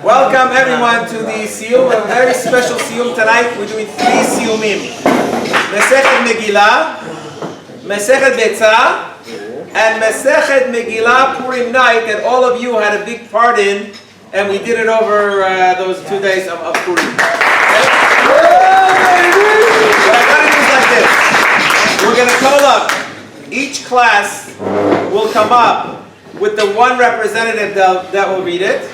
Welcome everyone to the Siyum, a very special Siyum tonight. We're doing 3 Siyumim. Mesechet Megillah, Mesechet Betzah, and Mesechet Megillah Purim night that all of you had a big part in, and we did it over those 2 days of Purim. Okay? What I'm going to do is like this. We're going to call up, each class will come up with the one representative that will read it.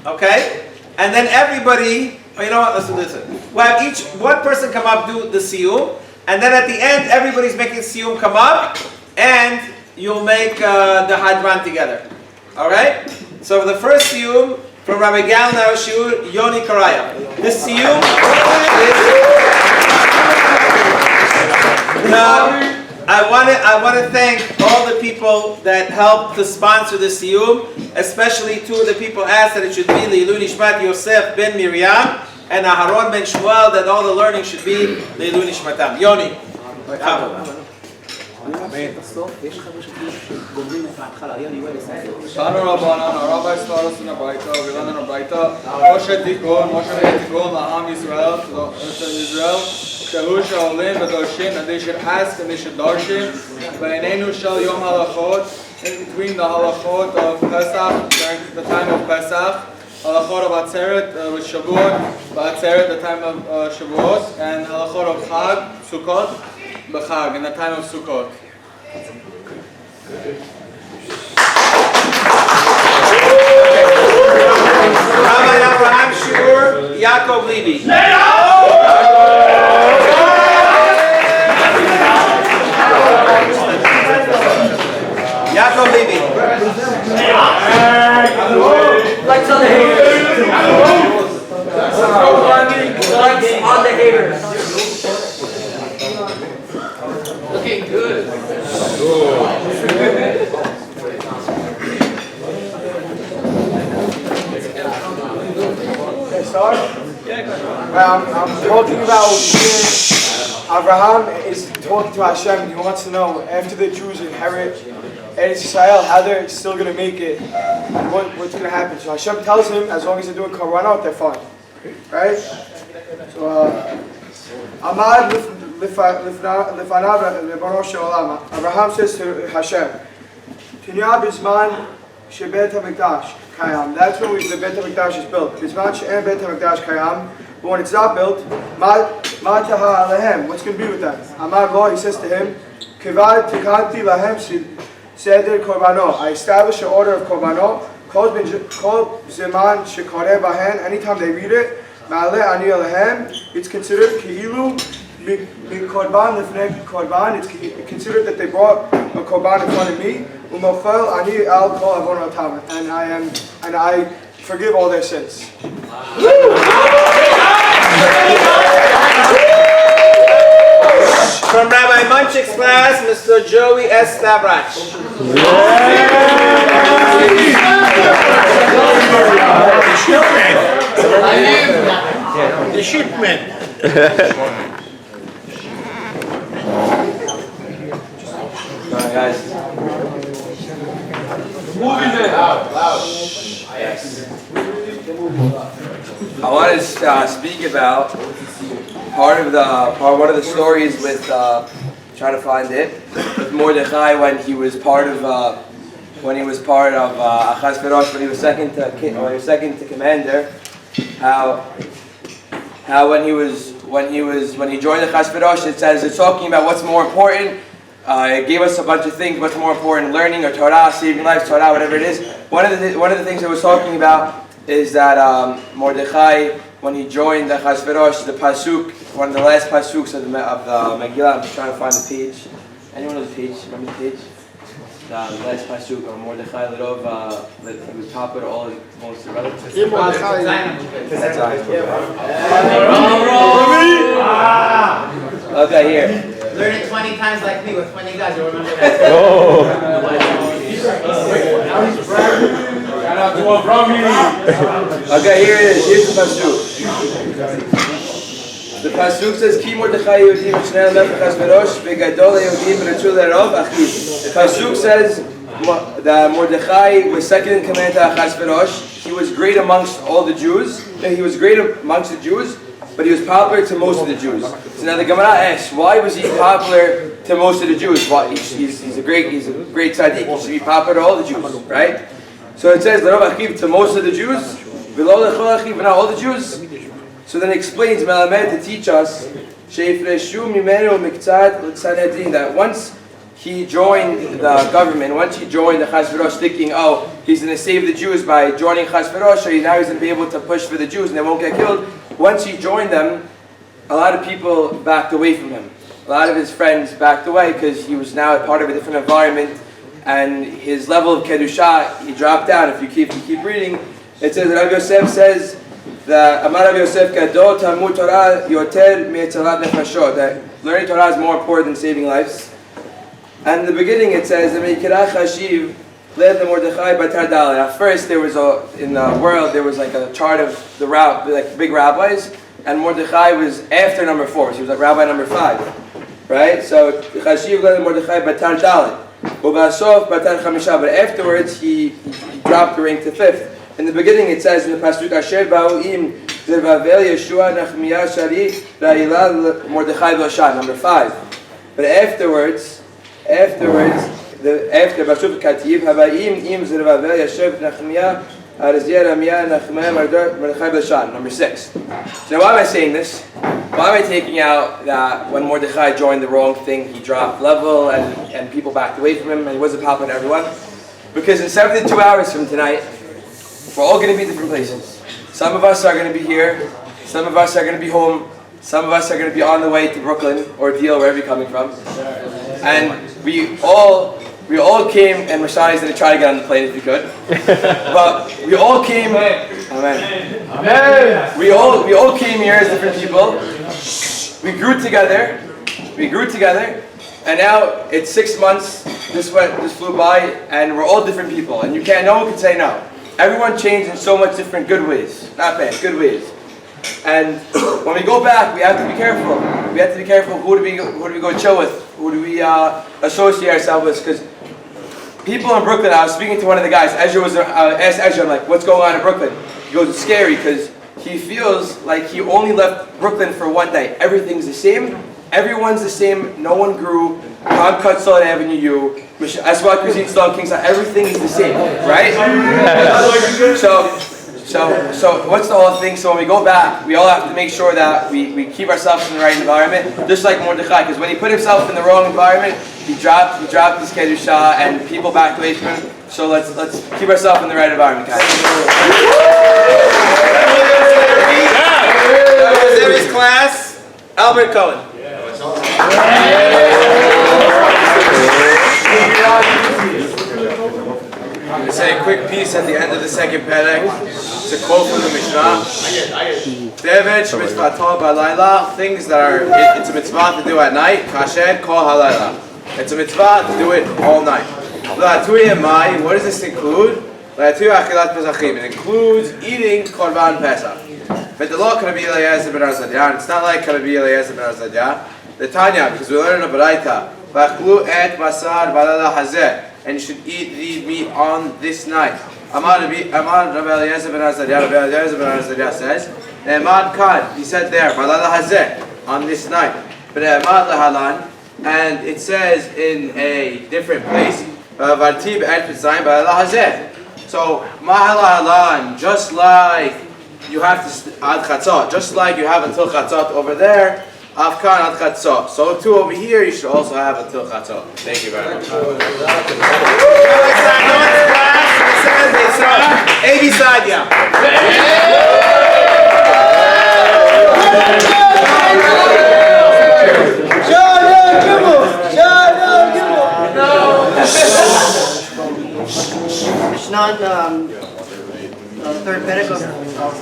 Okay? And then everybody, you know what, let's do this. We'll have each, one person come up, do the Siyum, and then at the end, everybody's making Siyum come up, and you'll make the Hadran together. Alright? So the first Siyum, from Rabbi Gal Narashur, Yoni Karaya. This Siyum is... I want to thank all the people that helped to sponsor the Siyum, especially 2 of the people asked that it should be Leilu Nishmat Yosef ben Miriam and Aharon ben Shmuel, that all the learning should be Leilu Nishmatam. Yoni. Shanu Rabbanan, Rabbi Staros in a Baita, Vilan in a Baita, Moshe Tikon, Laham Yisrael, Israel, Shahusha Olim, Badoshim, and they should ask and they should darshin, V'enenu Shal Yom Halachot, in between the Halachot of Pesach, during the time of Pesach, Halachot of Atzeret with Shavuot, Atzeret the time of Shavuot, and Halachot of Chag, Sukkot, B'Chag, in the time of Sukkot. Rabbi Abraham Shur, Yaakov Levi. Yaakov Levi. Lights on the haters. Lights on the haters. Looking good. Start? I'm talking about Abraham is talking to Hashem. He wants to know, after the Jews inherit Eretz Israel, how they're still going to make it and what's going to happen. So Hashem tells him, as long as they're doing Korbanot, they're fine. Right? So, Amad Lifanav Rebbeinu Shel Olam. Abraham says to Hashem, Tinya Bisman Shebet HaMikdash Kayam. That's when the Bet HaMikdash is built. Bisman She'en Bet HaMikdash Kayam. But when it's not built, Ma Taha Alehem. What's going to be with that? Amar Lo, he says to him, Kivad Tikanti Lahem Seder Korbanot. I establish an order of Korbanot. Kol Zeman Shekoreh Bahen. Anytime they read it, Ma'aleh Ani Alehem. It's considered Ki'ilu Korban Lifnei Korban. It's considered that they brought a Korban in front of me. Umochel Ani Al Kol Avonotam. And I forgive all their sins. From Rabbi Munchik's class, Mr. Joey S. Stavrach. The shipment. Alright, guys. I want to speak about one of the stories with trying to find it with Mordechai when he was part of Achashverosh, when he was second to commander. How when he joined Achashverosh, it says it's talking about what's more important. It gave us a bunch of things. What's more important, learning or Torah, saving lives, Torah, whatever it is. One of the things it was talking about is that Mordechai, when he joined the Achashverosh, the pasuk, one of the last pasuks of the Megillah. I'm just trying to find the page. Anyone knows the page? Remember the page? The last pasuk of Mordechai Lerov, that he was top of all his most relatives. Okay, here. Learn it 20 times like me with 20 guys. You'll remember that. Okay, here it is. Here's the pasuk. The pasuk says, "Ki Mordechai Yehudim v'shnei Melech Achashverosh v'gadol Yehudim v'rachul lerov achiv." The pasuk says, Mordechai was second in command to Achashverosh. He was great amongst all the Jews. He was great amongst the Jews, but he was popular to most of the Jews. So now the Gemara asks, why was he popular to most of the Jews? Why? He's a great tzaddik. He should be popular to all the Jews, right? So it says to most of the Jews, but not all the Jews. So then it explains Melamed to teach us that once he joined the government, once he joined the Achashverosh, thinking, oh, he's going to save the Jews by joining Achashverosh, so now he's going to be able to push for the Jews and they won't get killed. Once he joined them, a lot of people backed away from him. A lot of his friends backed away because he was now a part of a different environment, and his level of Kedusha, he dropped down. If you keep reading, it says that Rabbi Yosef says that Amar Rabbi Yosef Kadol Talmud Torah Yoter Me'etzalat Nefashot, that learning Torah is more important than saving lives. And in the beginning it says that Meikirach Hashiv led the Mordechai Batar Dalet. At first there was in the world there was like a chart of the like big rabbis, and Mordechai was after number 4, so he was like rabbi number 5, right? So Hashiv led the Mordechai Batar Dalet. But afterwards he dropped the rank to 5th. In the beginning it says in the pasuk Asher Ba'uim Zervavel Yeshua Nachmiah Shari Ra'ilal Mordechai B'Oshan, number 5. But after pasuk Kativ Habayim Im Zervavel Yeshua Nachmiah Arzia Ramia Nachmiah Mordechai B'Oshan, number 6. So now why am I saying this? Why am I taking out that when Mordechai joined the wrong thing, he dropped level and people backed away from him and he wasn't popular to everyone? Because in 72 hours from tonight, we're all going to be different places. Some of us are going to be here, some of us are going to be home, some of us are going to be on the way to Brooklyn or Deal, wherever you're coming from. And we all came, and Rashad is going to try to get on the plane if you could. But we all came, amen. We all came here as different people. We grew together, and now it's 6 months, this flew by, and we're all different people, and no one can say no. Everyone changed in so much different good ways, not bad, good ways. And when we go back, we have to be careful. We have to be careful who do we go chill with, who do we associate ourselves with, because people in Brooklyn, I was speaking to one of the guys, asked Ezra, I'm like, what's going on in Brooklyn? He goes, it's scary, because he feels like he only left Brooklyn for one day. Everything's the same. Everyone's the same. No one grew. Tom cuts on Avenue U. Aswad Cuisine Stone King's everything is the same, right? So what's the whole thing? So when we go back, we all have to make sure that we keep ourselves in the right environment, just like Mordechai, because when he put himself in the wrong environment, he dropped his Kedusha and people backed away from him. So let's keep ourselves in the right environment, guys. That was Eri's class. Albert Cohen. I say a quick piece at the end of the second perek. It's a quote from the Mishnah. David shemitzvato b'alayla, things that are it's a mitzvah to do at night. Kasher kol halayla. It's a mitzvah to do it all night. What does this include? It includes eating korban pesach. But the law Rabbi Eliezer ben Arzadiyah, it's not like Rabbi Eliezer ben Arzadiyah. The Tanya, because we learn in the Baraita, v'achlu et basar b'alala hazeh, and you should eat the meat on this night. Amar Rabbi Eliezer ben Arzadiyah, Rabbi Eliezer ben Arzadiyah says, Ne'emad kan, he said there, b'alala hazeh, on this night. But Ne'emad lahalan, and it says in a different place, v'arti be'et p'tzayim b'alala hazeh. So, ma'alahalan, just like you have to ad chatzot, just like you have until chatzot over there, afkan ad chatzot. So too over here, you should also have until chatzot. Thank you very much. Evi Sadia. Mishnah, the third perek of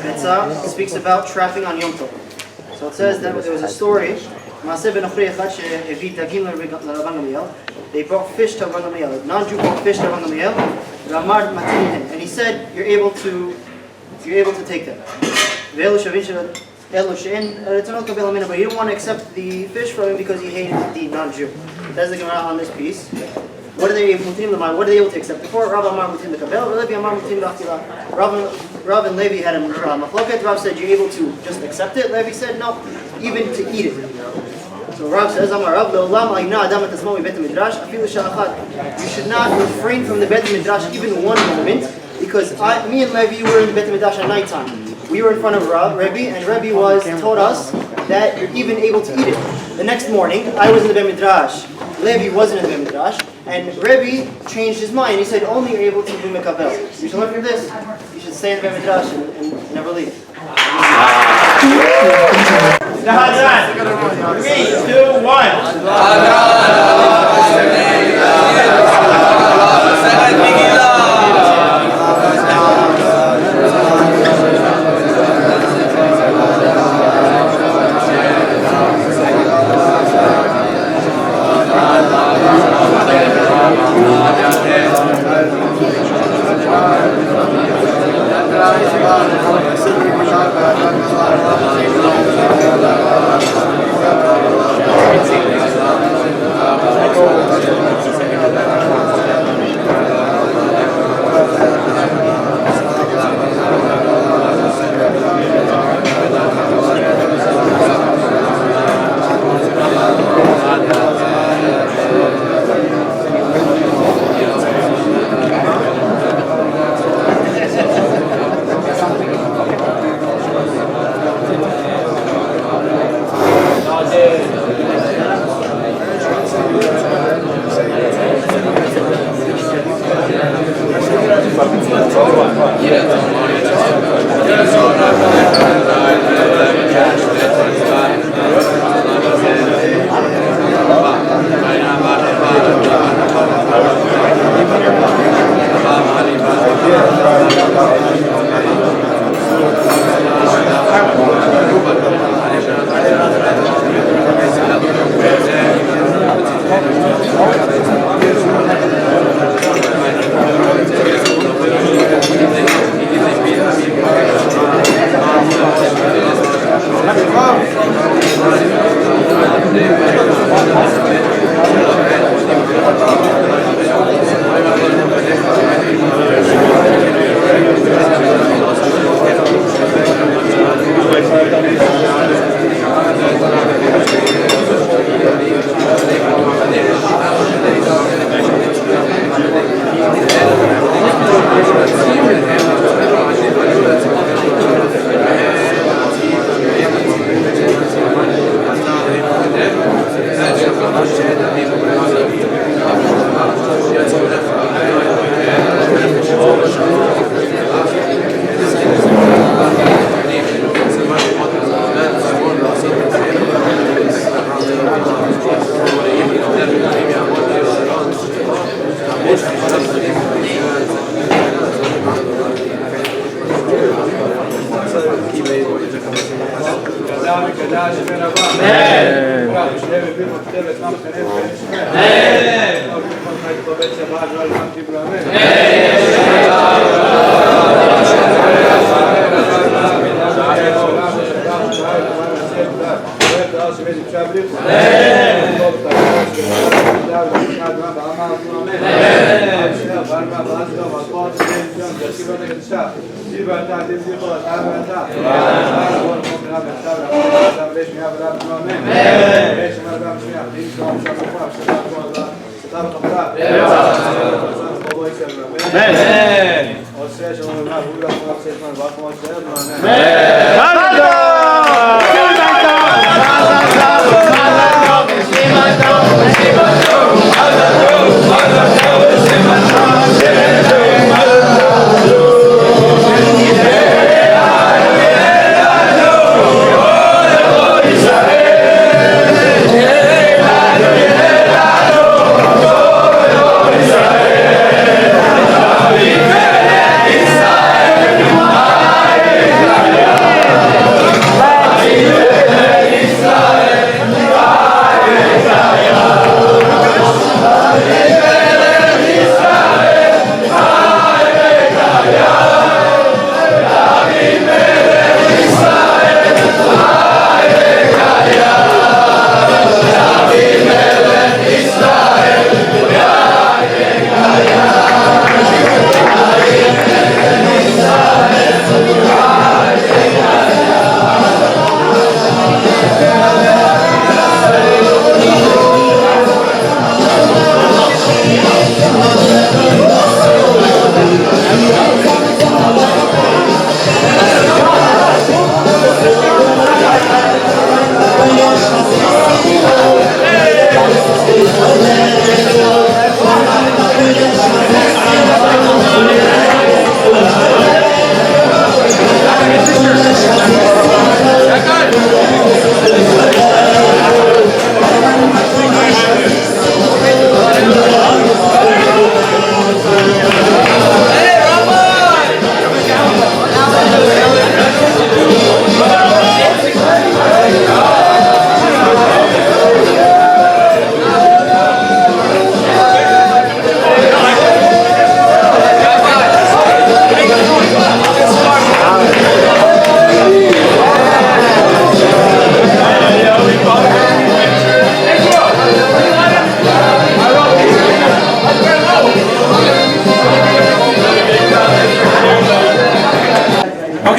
Mitzvah speaks about trapping on Yom Tov. So it says that there was a story. They brought fish to Rabban Gamliel. A non-Jew brought fish to Rabban Gamliel. And he said, "You're able to take them." But he didn't want to accept the fish from him because he hated the non-Jew. That's the Gemara on this piece. what are they able to accept it for? Rav Amar Mutim Lekabel, Levi Amar Mutim L'Achila. Rav and Levi had a machloket. Rav said you're able to just accept it. Levi said no, even to eat it. So Rav says, Amar Rav, Le'olam ha'imna adam et asmo mi'beit midrash, afilu sha'achad. You should not refrain from the Beit Midrash even one moment, because me and Levi were in the Beit Midrash at nighttime. We were in front of Rebbe, and Rebbe told us that you're even able to eat it. The next morning, I was in the Beit Midrash. Levi wasn't in the Beit Midrash, and Rebbe changed his mind. He said, only you're able to do Mekabel. You should learn from this. You should stay in the Beit Midrash and never leave. The Hadran. 3, 2, 1.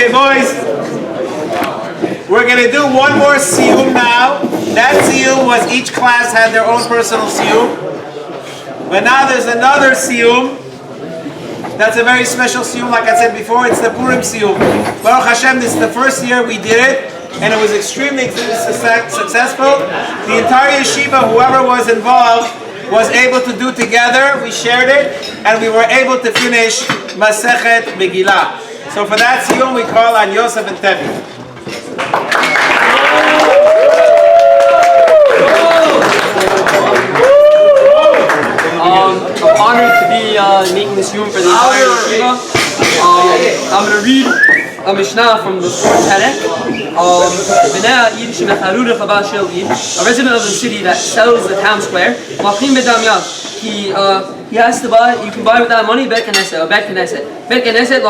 Okay, boys. We're going to do one more Siyum now. That Siyum was each class had their own personal Siyum. But now there's another Siyum. That's a very special Siyum, like I said before. It's the Purim Siyum. Baruch Hashem, this is the first year we did it, and it was extremely successful. The entire yeshiva, whoever was involved, was able to do together. We shared it, and we were able to finish Masechet Megillah. So for that Siyum, we call on Yosef and Tevi. I'm honored to be making this yum for the entire yeshiva. I'm going to read a Mishnah from the fourth Perek. A resident of the city that sells the town square. He has to buy, you can buy with that money Bet Knesset, or Bet Knesset. Bet Knesset,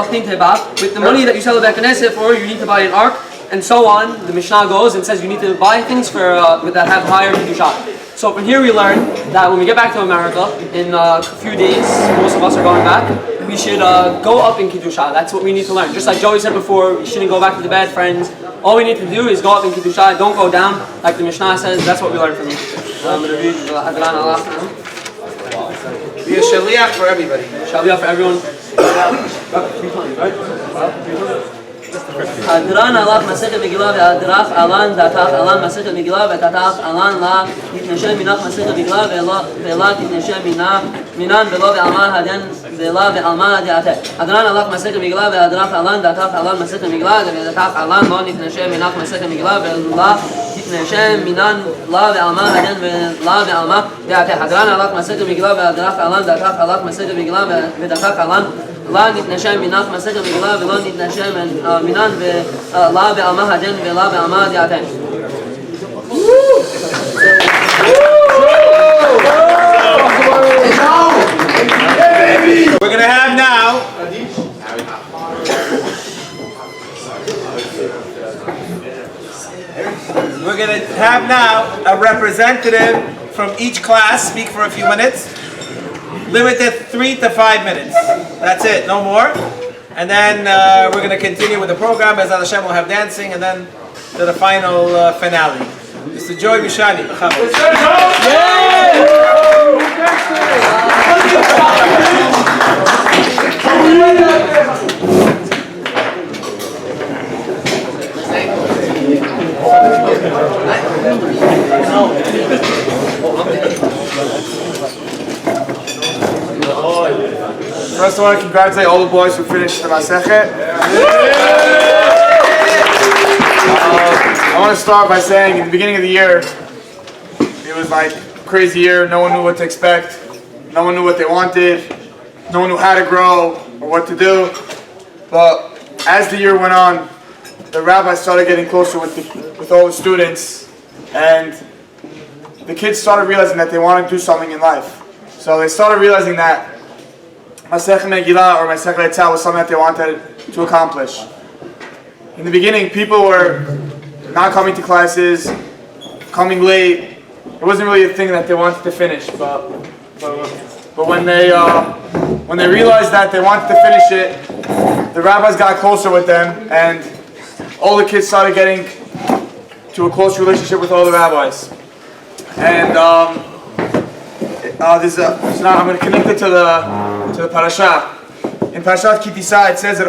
with the money that you sell the Bet Knesset for, you need to buy an ark, and so on. The Mishnah goes and says you need to buy things for that have higher Kedusha. So from here we learn that when we get back to America, in a few days, most of us are going back, we should go up in Kedusha. That's what we need to learn. Just like Joey said before, we shouldn't go back to the bed, friends. All we need to do is go up in Kedusha, don't go down, like the Mishnah says. That's what we learn from you. I'm going to read the Hadran Allah. Be a shaliach for everybody. Shaliach for everyone. Hadran Allah Masechet Megillah ve'adrach alan datach alan Masechet Megillah ve'tatach alan la titneshem minach Masechet Megillah ve'la titneshem minan ve'lo ve'alma haden ve'la ve'alma de'ateh. Hadran Allah Masechet Megillah ve'adrach alan datach alan Masechet Megillah ve'tatach alan lo titneshem minach Masechet Megillah ve'la titneshem minan la ve'alma haden ve'la ve'alma de'ateh. Hadran Allah Masechet Megillah ve'adrach alan datach alan Masechet Megillah ve'tatach alan لا نتنشأ منك مسك بغلا ولا نتنشأ منان لا بعما هدين ولا بعما دياتين. We're going to have now a representative from each class speak for a few minutes. Limited 3 to 5 minutes. That's it, no more. And then we're going to continue with the program. As Hashem will have dancing, and then to the final finale. Mr. Joy Bishani. First, I want to congratulate all the boys who finished the Masechet. I want to start by saying, in the beginning of the year, it was like a crazy year. No one knew what to expect. No one knew what they wanted. No one knew how to grow or what to do. But as the year went on, the rabbis started getting closer with all the students, and the kids started realizing that they wanted to do something in life. So they started realizing that Masechet Megillah or Masechet Eitzah was something that they wanted to accomplish. In the beginning, people were not coming to classes, coming late. It wasn't really a thing that they wanted to finish. But when they realized that they wanted to finish it, the rabbis got closer with them, and all the kids started getting to a close relationship with all the rabbis. And I'm going to connect it to the parasha. In Parashat Kitisa, it says that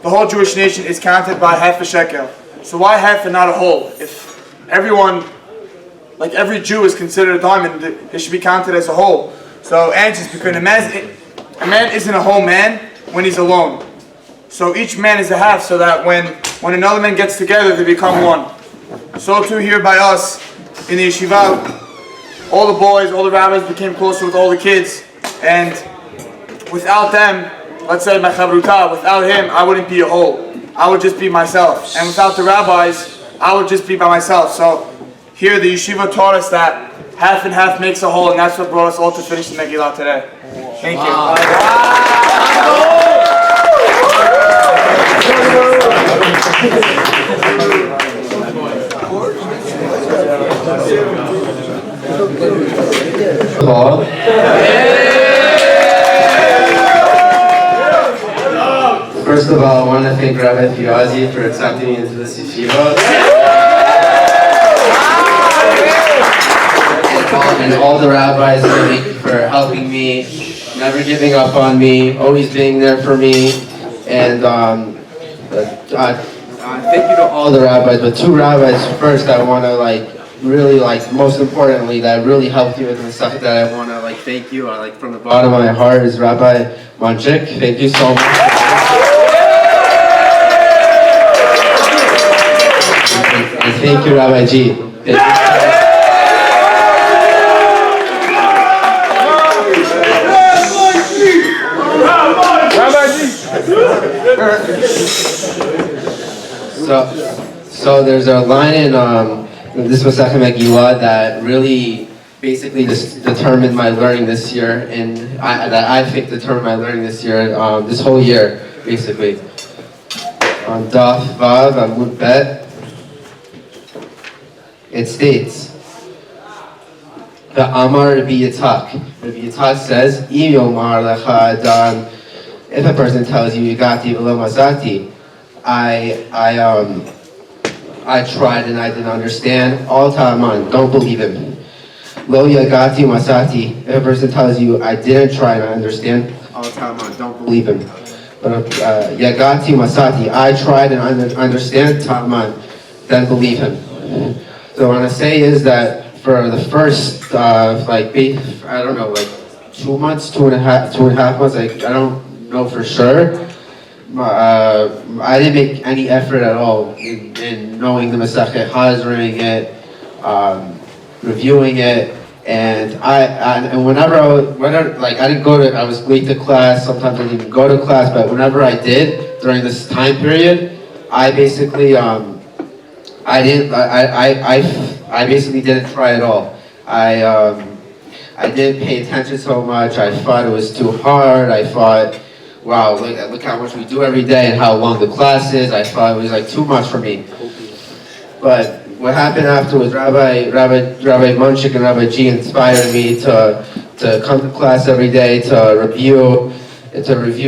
the whole Jewish nation is counted by half a shekel. So why half and not a whole? If everyone, like every Jew, is considered a diamond, it should be counted as a whole. So answers because a man isn't a whole man when he's alone. So each man is a half, so that when another man gets together, they become one. So too here by us in the yeshiva, all the boys, all the rabbis became closer with all the kids, and without them, let's say my chavruta, without him, I wouldn't be a whole. I would just be myself. And without the rabbis, I would just be by myself. So here the yeshiva taught us that half and half makes a whole, and that's what brought us all to finish the Megillah today. Thank you. first of all, I want to thank Rabbi Piazzi for accepting me into this yeshiva. And all the rabbis for helping me, never giving up on me, always being there for me. And thank you to all the rabbis, but two rabbis first I want to really most importantly that really helped you with the stuff that I want to thank you from the bottom of my heart is Rabbi Monchik. Thank you so much. And thank you, Rabbi G. Thank you. So there's a line in this Masechet Megillah that really basically just determined my learning this year, and that I think determined my learning this year, this whole year, basically. On Daf Vav Amud Bet, it states, the Amar Rabbi Yitzhak. Rabbi Yitzhak says, Im Yomar Lecha Adam, if a person tells you Yagati v'lo Masati, I tried and I didn't understand. All Ta'aman, don't believe him. Lo Yagati Masati, if a person tells you I didn't try and I understand. All Ta'aman, don't believe him. But Yagati Masati, I tried and understand. Ta'aman, then believe him. So what I say is that for the first, I don't know, 2 months, two and a half months, I don't know for sure. I didn't make any effort at all in knowing the Masechet, hazarding it, reviewing it, and whenever I didn't go to, I was late to class. Sometimes I didn't even go to class, but whenever I did during this time period, I basically I basically didn't try at all. I didn't pay attention so much. I thought it was too hard. I thought, wow, look how much we do every day and how long the class is. I thought it was too much for me. But what happened after was Rabbi Monchik and Rabbi G inspired me to come to class every day, to review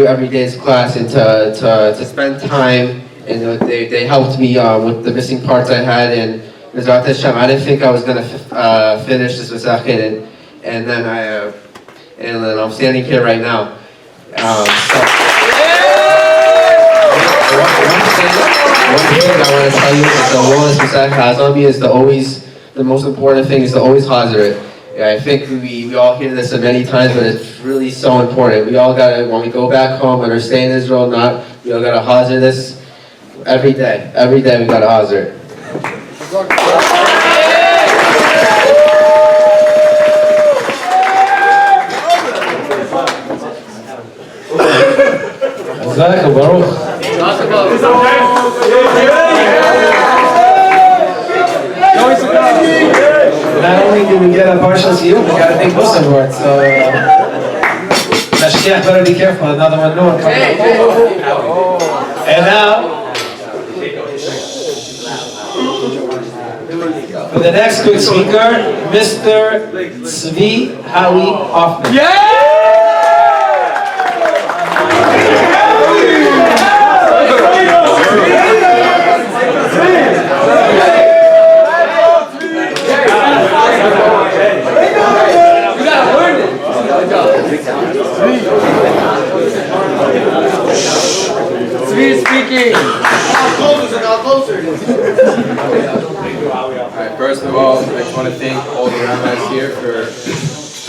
every day's class, and to spend time. And they helped me with the missing parts I had. And Mizrat Hashem, I didn't think I was gonna finish this Masechet, and then I'm standing here right now. One thing I want to tell you is the role this Masechet has on me is the most important thing is to always hazard it. Yeah, I think we all hear this many times, but it's really so important. We all gotta, when we go back home, whether stay in Israel or not, we all gotta hazard this every day. Every day we gotta hazard it. Baruch. Not only did we get a partial Siyumim, we got a big Muslim word, so Mashkiach better be careful, another one more coming up. And now, for the next quick speaker, Mr. Tzvi Howie Hoffman. Speaking. Alright, first of all, I just want to thank all the rabbis here for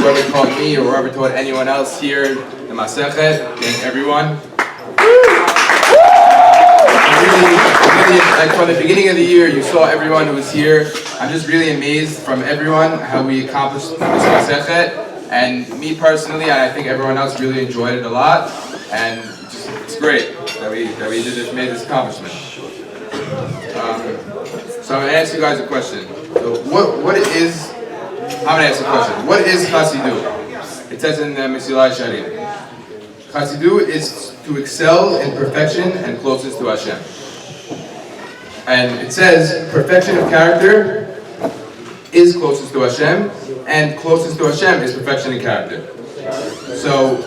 whoever taught me or whoever taught anyone else here the Masechet. Thank everyone. Really, from the beginning of the year, you saw everyone who was here. I'm just really amazed from everyone how we accomplished this Masechet. And me personally, and I think everyone else really enjoyed it a lot. And it's great that we made this accomplishment. So I'm going to ask you guys a question. So I'm going to ask a question. What is Chasidut? It says in Mesilai Sharim. Chasidut is to excel in perfection and closeness to Hashem. And it says perfection of character is closest to Hashem, and closest to Hashem is perfection in character. So,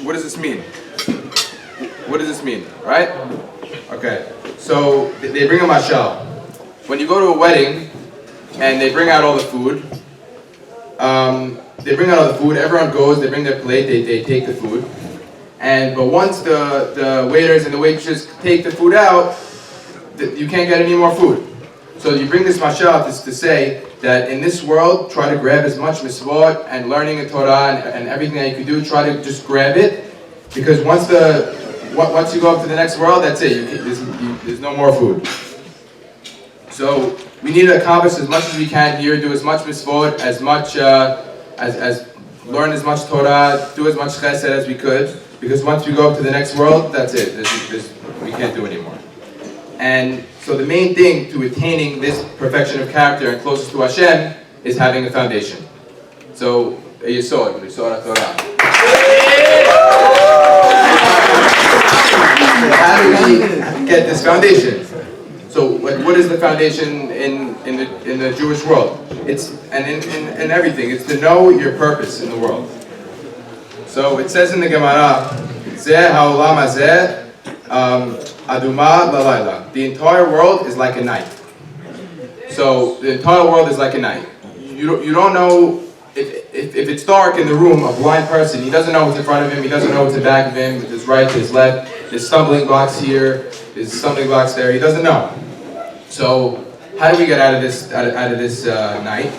what does this mean? what does this mean, right? Okay, so they bring a mashal. When you go to a wedding and they bring out all the food, everyone goes, they bring their plate, they take the food. But once the waiters and the waitresses take the food out, you can't get any more food. So you bring this mashal to say that in this world, try to grab as much mitzvot and learning the Torah and everything that you can do, try to just grab it. Because once you go up to the next world, that's it. There's no more food. So we need to accomplish as much as we can here, do as much mitzvot, as much learn as much Torah, do as much chesed as we could. Because once we go up to the next world, that's it. We can't do anymore. And so the main thing to attaining this perfection of character and closest to Hashem is having a foundation. So a yesod Torah. How do we get this foundation? So what is the foundation in the Jewish world? It's in everything. It's to know your purpose in the world. So it says in the Gemara, Zeh ha'olam hazeh aduma lalayla. The entire world is like a night. So the entire world is like a night. You don't know if it's dark in the room. A blind person, he doesn't know what's in front of him. He doesn't know what's in back of him. His right, his left. There's stumbling blocks here. There's stumbling blocks there. He doesn't know. So how do we get out of this night?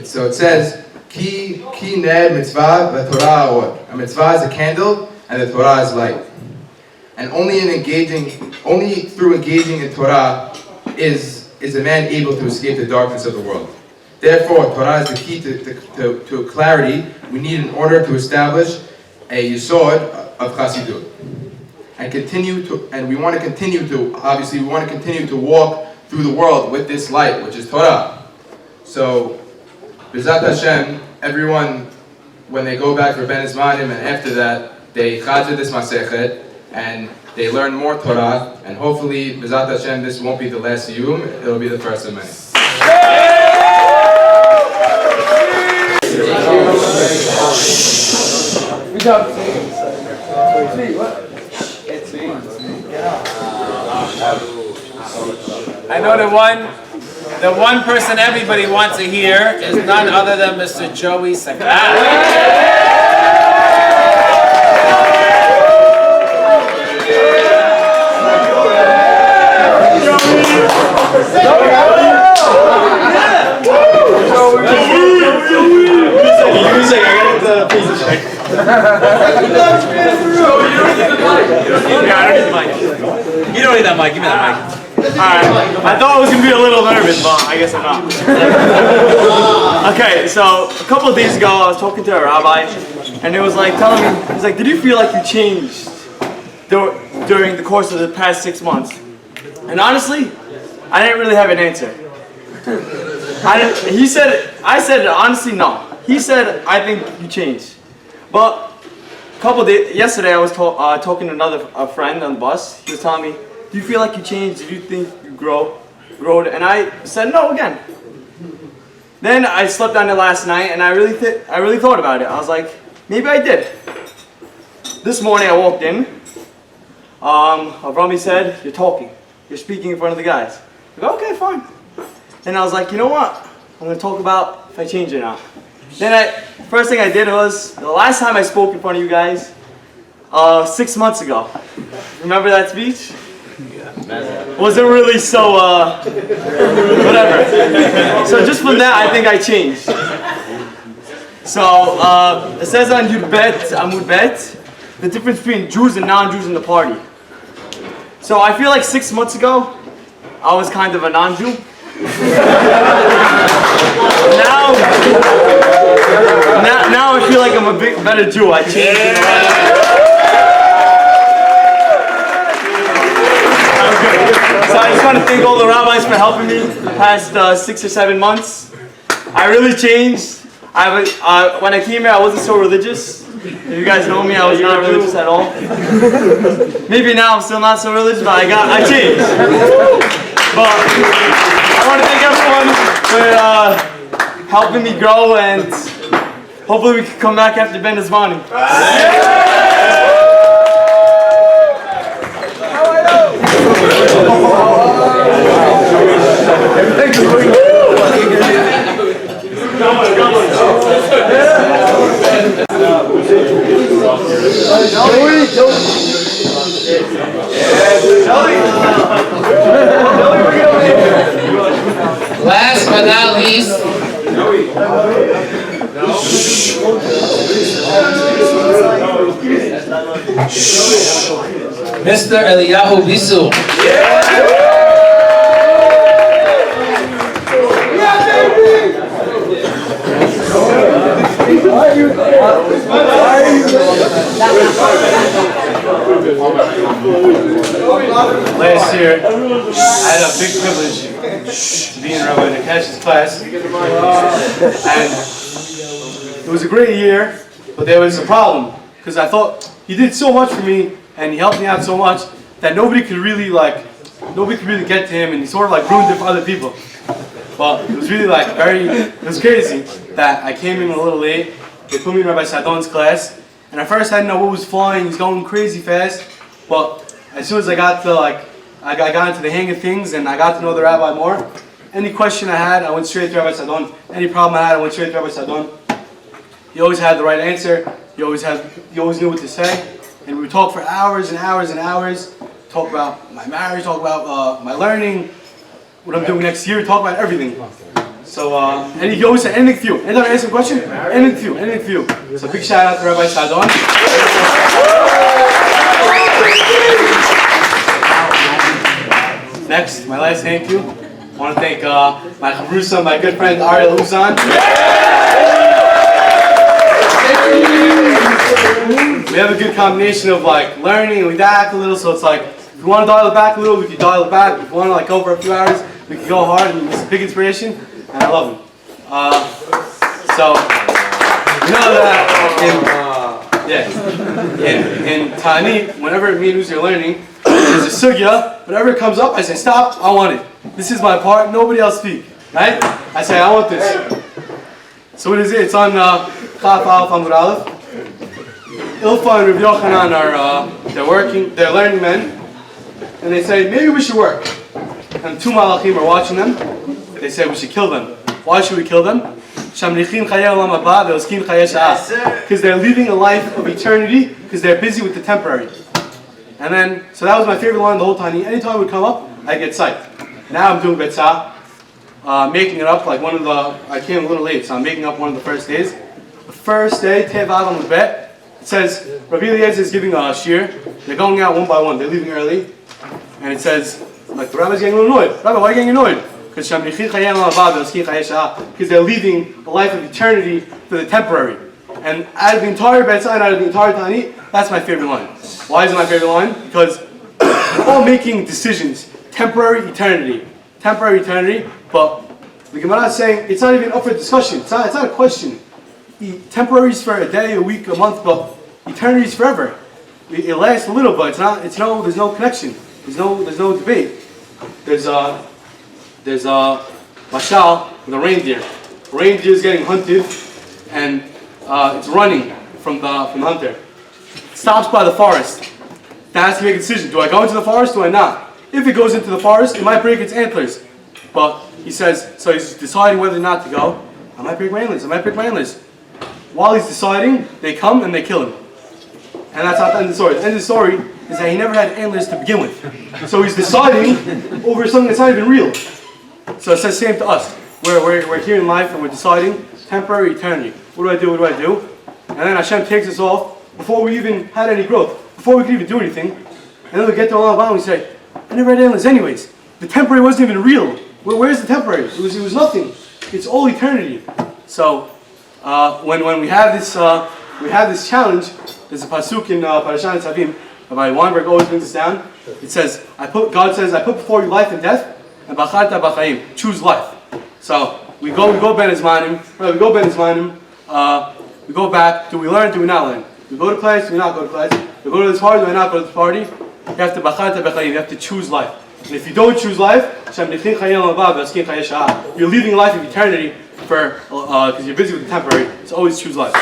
So it says. Ki ner mitzvah v'torah or. A mitzvah is a candle, and the Torah is light. And only through engaging in Torah is a man able to escape the darkness of the world. Therefore, Torah is the key to clarity we need in order to establish a yesod of Chassidut. And we want to continue to walk through the world with this light, which is Torah. So, B'ezrat Hashem, everyone, when they go back for Ben Zmanim, and after that, they chazir this Masechet, and they learn more Torah, and hopefully, B'ezrat Hashem, this won't be the last Siyum, it'll be the first of many. Good job. I know the one person everybody wants to hear is none other than Mr. Joey Sakat. You don't need that mic. Give me that mic. Alright, I thought I was going to be a little nervous, but I guess I'm not. Okay, so a couple of days ago I was talking to a rabbi, and he was like telling me, he's like, did you feel like you changed during the course of the past 6 months? And honestly, I didn't really have an answer. I said honestly no. He said, I think you changed. But yesterday I was talking to a friend on the bus. He was telling me, do you feel like you changed? Did you think you grow? And I said no again. Then I slept on it last night, and I really thought about it. I was like, maybe I did. This morning I walked in. Avrami said, you're talking. You're speaking in front of the guys. I go, okay, fine. And I was like, you know what? I'm going to talk about if I change it now. Then first thing I did was, the last time I spoke in front of you guys, 6 months ago. Remember that speech? Wasn't really so, whatever. So just from that, I think I changed. So, it says on Amud Bet, the difference between Jews and non-Jews in the party. So I feel like 6 months ago, I was kind of a non-Jew. Now I feel like I'm a bit better Jew. I changed in the last. So I just want to thank all the rabbis for helping me the past 6 or 7 months. I really changed. When I came here, I wasn't so religious. If you guys know me, I was not religious at all. Maybe now I'm still not so religious, but I changed. But I want to thank everyone for helping me grow, and hopefully we can come back after Ben Zmanim. Last but not least, Mr. Eliyahu Bisu. Last year, I had a big privilege to be in Rabbi Nakash's class, and it was a great year, but there was a problem, because I thought he did so much for me, and he helped me out so much, that nobody could really get to him, and he sort of like ruined it for other people. But it was really like it was crazy that I came in a little late, they put me in Rabbi Sadon's class, and at first I didn't know what was flying, he's going crazy fast, but as soon as I got into the hang of things and I got to know the rabbi more, any question I had, I went straight to Rabbi Sadon. Any problem I had, I went straight to Rabbi Sadon. He always had the right answer. He always knew what to say. And we would talk for hours and hours and hours. Talk about my marriage, talk about my learning, what I'm doing next year, talk about everything. So, and he always said anything for you. Anytime I answer a question, anything for you. So big shout out to Rabbi Sadon. Next, my last thank you. I want to thank my chavrusa, my good friend Ariel Uzan. We have a good combination of like learning and we dial a little, so it's like if you want to dial it back a little, we can dial it back. If you want to like go for a few hours, we can go hard, and it's a big inspiration, and I love him. So you know that in Tani, whenever me and Uzi are learning, there's a sugya, whenever it comes up, I say, stop, I want it. This is my part, nobody else speak. Right? I say, I want this. So what is it? It's on Chaf Aleph Amud Aleph. Ilfa and Rav Yochanan are, they're learning men, and they say, maybe we should work. And two malachim are watching them. They say, we should kill them. Why should we kill them? Because they're living a life of eternity, because they're busy with the temporary. And then, so that was my favorite line of the whole time. Anytime it would come up, I get psyched. Now I'm doing betzah, making it up like I came a little late, so I'm making up one of the first days. The first day, Tevav on the bet, it says, Rabbi Eliezer is giving a shir. They're going out one by one, they're leaving early. And it says, like the rabbi's getting a little annoyed. Rabbi, why are you getting annoyed? Because they're leaving a life of eternity for the temporary. And out of the entire betzah and out of the entire Tani, that's my favorite line. Why is it my favorite line? Because we're all making decisions. Temporary eternity. Temporary eternity, but the Gemara is saying it's not even up for discussion. It's not a question. Temporary is for a day, a week, a month, but eternity is forever. It lasts a little, but there's no connection. There's no debate. There's a mashal with a reindeer. A reindeer is getting hunted, and it's running from the hunter. It stops by the forest. It has to make a decision. Do I go into the forest? Do I not? If it goes into the forest, it might break its antlers. But he says, so he's deciding whether or not to go. I might break my antlers. While he's deciding, they come and they kill him. And that's not the end of the story. The end of the story is that he never had antlers to begin with. So he's deciding over something that's not even real. So it says same to us. We're here in life and we're deciding temporary eternity. What do I do? And then Hashem takes us off before we even had any growth, before we could even do anything. And then we get to Allah and we say, I never had antlers anyways. The temporary wasn't even real. Where's the temporary? It was nothing. It's all eternity. So when we have this challenge, there's a pasuk in Parashat Tzavim. Rabbi Weinberg always brings this down. It says, God says, I put before you life and death, and bacharta b'chaim, choose life. So we go ben izmanim, we go back. Do we learn? Do we not learn? We go to class. Do we not go to class? We go to this party. Do we not go to this party? You have to bacharta b'chaim. You have to choose life. And if you don't choose life, you're leaving life of eternity because you're busy with the temporary. So always choose life.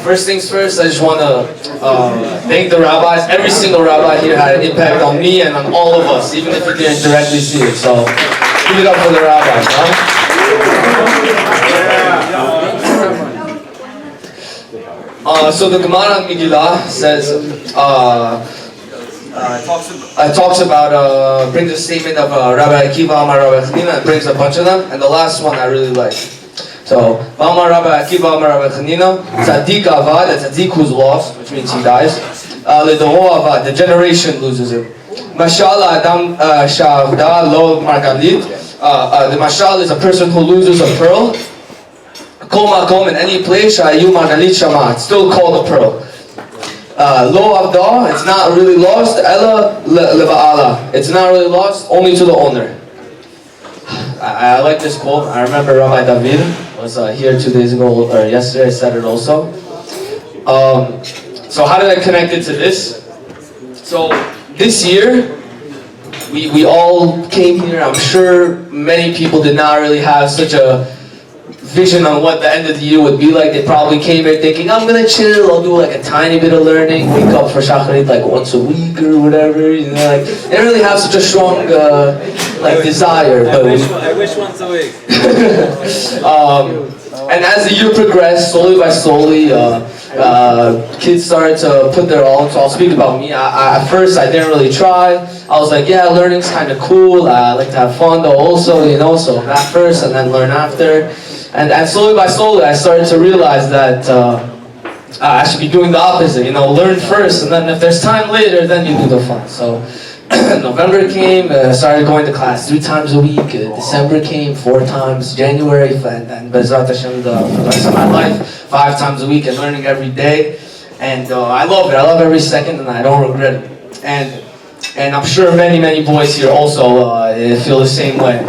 First things first, I just want to thank the rabbis. Every single rabbi here had an impact on me and on all of us, even if you didn't directly see it. So give it up for the rabbis, huh? So the Gemara on Megillah says, talks about, brings a statement of Rabbi Akiva, Amar Rabbi Chanina, and brings a bunch of them, and the last one I really like. So, Amar Rabbi Akiva, Amar Rabbi Chanina, Tzaddik Avad, a tzaddik who's lost, which means he dies. Ledoro Avad, the generation loses him. Mashal Adam Shavda Lo Margalit, the Mashal is a person who loses a pearl. Kol Makom, in any place, Shayu Margalit Shama, it's still called a pearl. Lo Avda, it's not really lost. Ella Leva'ala, it's not really lost, only to the owner. I like this quote. I remember Rabbi David was here 2 days ago, or yesterday I said it also. So how did I connect it to this? So this year, we all came here. I'm sure many people did not really have such a vision on what the end of the year would be like. They probably came here thinking, I'm gonna chill, I'll do like a tiny bit of learning, wake up for Shacharit like once a week or whatever, you know, like, they didn't really have such a strong like desire. But I wish once a week. And as the year progressed, slowly by slowly, kids started to put their all. So I'll speak about me. At first, I didn't really try. I was like, yeah, learning's kind of cool. I like to have fun though also, you know, so at first and then learn after. And slowly by slowly, I started to realize that I should be doing the opposite, you know, learn first, and then if there's time later, then you do the fun. So November came, started going to class 3 times a week. December came 4 times. January, and Bezrat Hashem, the rest of my life, 5 times a week and learning every day. And I love it. I love every second, and I don't regret it. And I'm sure many boys here also feel the same way.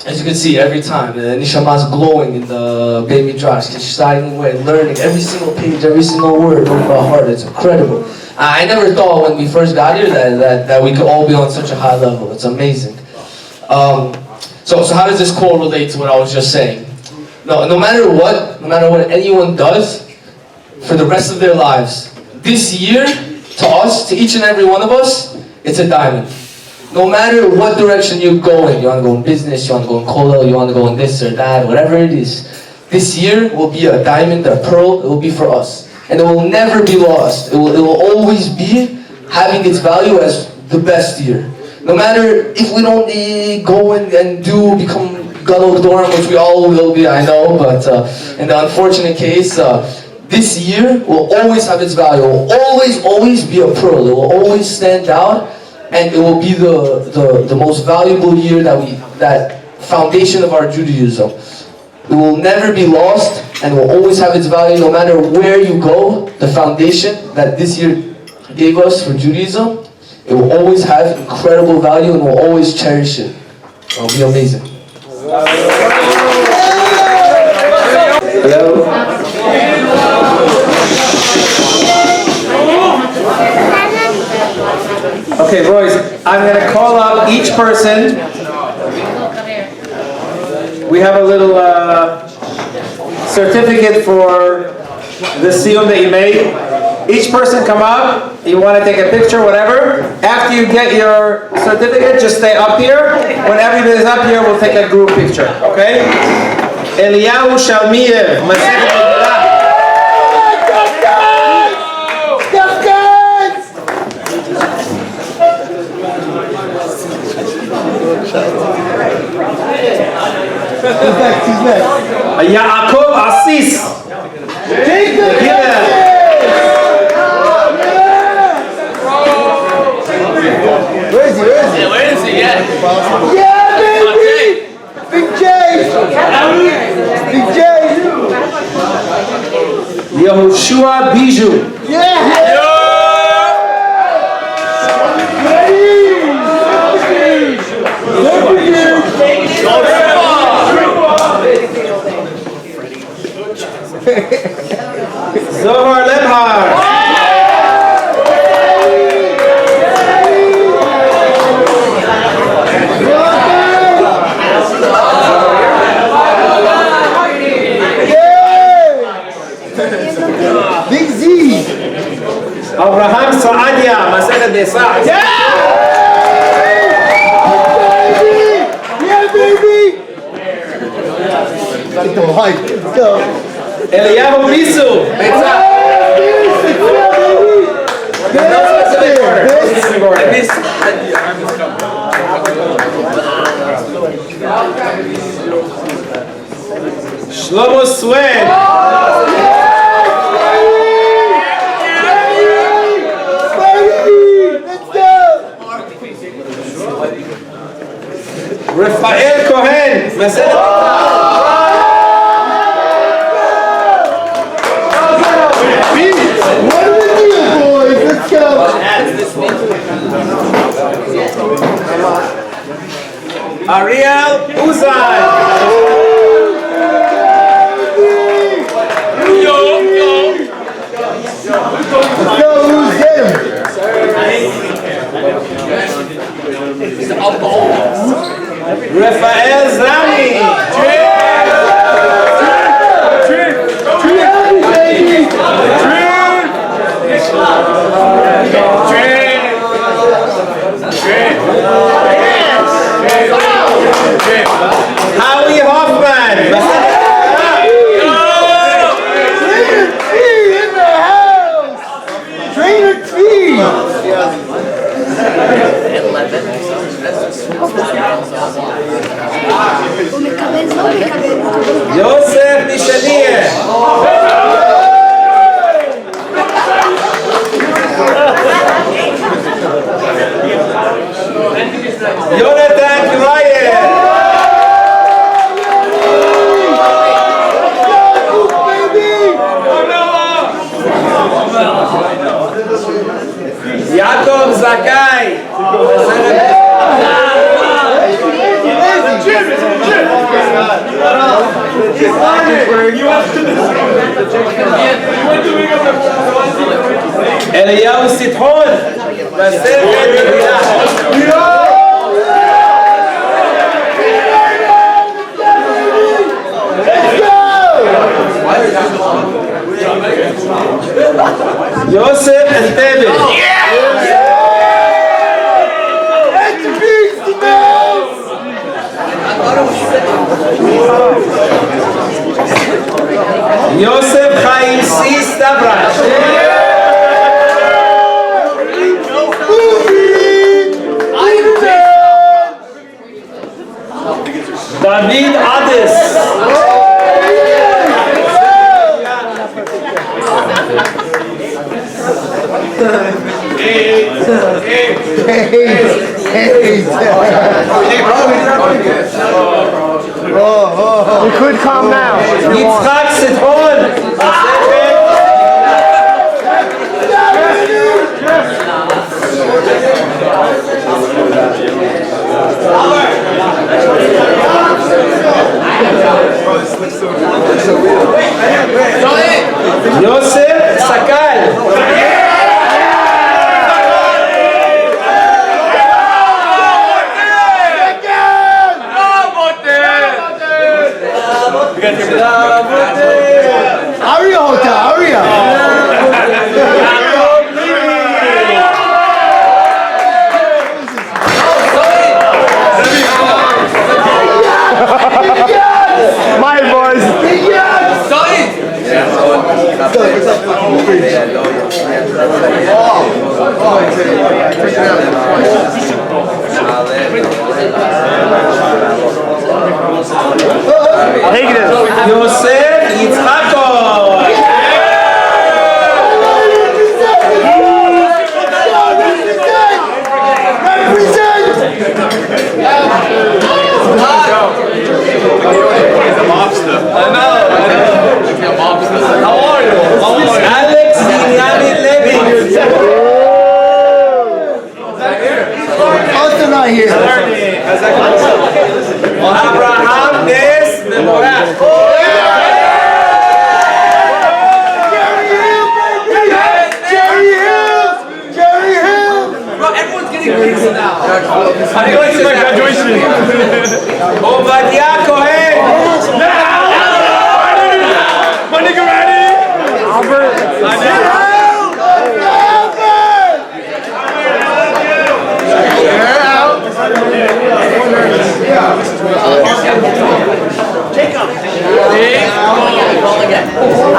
As you can see, every time the neshama's glowing in the Beit Midrash, deciding away, learning every single page, every single word from the heart. It's incredible. I never thought when we first got here that we could all be on such a high level. It's amazing. So how does this quote relate to what I was just saying? No matter what anyone does for the rest of their lives, this year, to us, to each and every one of us, it's a diamond. No matter what direction you're going, you want to go in business, you want to go in kollel, you want to go in this or that, whatever it is, this year will be a diamond, a pearl, it will be for us. And it will never be lost. It will always be having its value as the best year. No matter if we don't go and become Gadol Gdorim, which we all will be, I know, but in the unfortunate case, this year will always have its value. It will always be a pearl. It will always stand out. And it will be the most valuable year that foundation of our Judaism. It will never be lost and will always have its value no matter where you go. The foundation that this year gave us for Judaism, it will always have incredible value and we'll always cherish it. It will be amazing. Hello? Okay, boys, I'm going to call up each person. We have a little certificate for the Siyum that you made. Each person come up. You want to take a picture, whatever. After you get your certificate, just stay up here. When everybody's up here, we'll take a group picture, okay? Eliyahu Shalmiev, Yaakov Assis. Where is he? Yeah, baby! Big J! Big J! Yehoshua Bijou. Zohar Lebhar. Abraham Saadia, Masechet Besach. Yeah, baby! Get the mic. Let's go. Eliyahu Bisu. Shlomo Swed. Rafael Cohen. What are the deal, boys? Let's go. Ariel Uzan. Let's go, who's him? Rafael Zami. Howie Hoffman. Trainer T! Yosef Mishalier. Jonathan Ryan. Yaakov Zakai. Eliyahu Sithon. Yosef Entebbe. Yosef Chaim C. Stavrash. David Ades. You could come now. Yitzchak Sithon. Yosef Sakal. Aria Hota, Aria. My boys. Yosef Yitzchakov. Alex Binyamin Levy. Also not here. Abraham Nes Memorach. Jerry Hill. Bro, everyone's getting pizza now. Ovadia Cohen.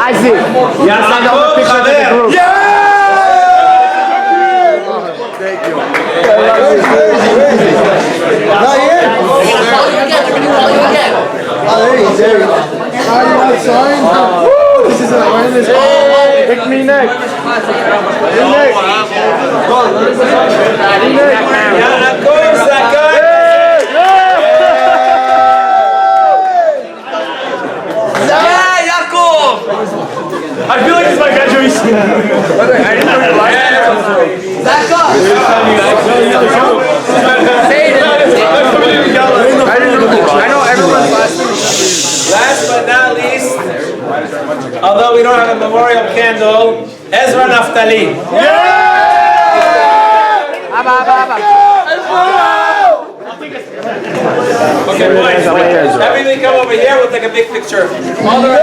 Isaac. Yaakov Chaver. Thank you. This is a awareness. Pick me next. Yaakov Zakai. Yeah, Yaakov! I feel like it's my graduation. I didn't know Back up! I know everyone's last name. Last but not least, although we don't have a memorial candle, Ezra Naftali. Okay, boys, everything come over here. We'll take a big picture. All the